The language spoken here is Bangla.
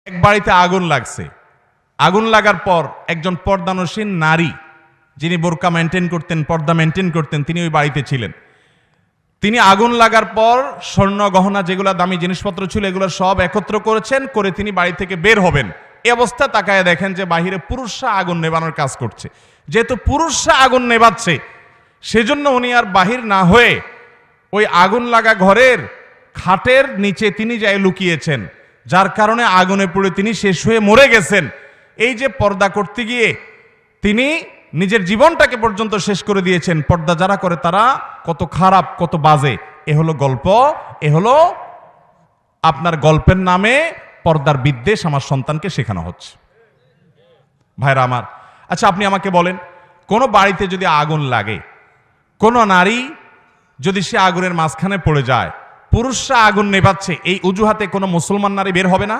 এক বাড়িতে আগুন লাগছে। আগুন লাগার পর একজন পর্দানসীন নারী, যিনি বোরকা মেনটেন করতেন, পর্দা মেনটেন করতেন, তিনি ওই বাড়িতে ছিলেন। তিনি আগুন লাগার পর স্বর্ণ গহনা যেগুলো দামি জিনিসপত্র ছিল এগুলো সব একত্র করেছেন, করে তিনি বাড়ি থেকে বের হবেন। এই অবস্থা তাকায় দেখেন যে বাহিরে পুরুষরা আগুন নেভানোর কাজ করছে। যেহেতু পুরুষরা আগুন নেভাচ্ছে, সেজন্য উনি আর বাহির না হয়ে ওই আগুন লাগা ঘরের খাটের নিচে তিনি যাই লুকিয়েছেন, যার কারণে আগুনে পুড়ে তিনি শেষ হয়ে মরে গেছেন। এই যে পর্দা করতে গিয়ে তিনি নিজের জীবনটাকে পর্যন্ত শেষ করে দিয়েছেন। পর্দা যারা করে তারা কত খারাপ, কত বাজে। এ হলো গল্প, এ হলো আপনার গল্পের নামে পর্দার বিদ্বেষ আমার সন্তানকে শেখানো হচ্ছে। ভাইরা আমার, আচ্ছা আপনি আমাকে বলেন, কোনো বাড়িতে যদি আগুন লাগে, কোনো নারী যদি সে আগুনের মাঝখানে পড়ে যায়, পুরুষরা আগুন নেভাচ্ছে, এই অজুহাতে কোনো মুসলমান নারী বের হবে না?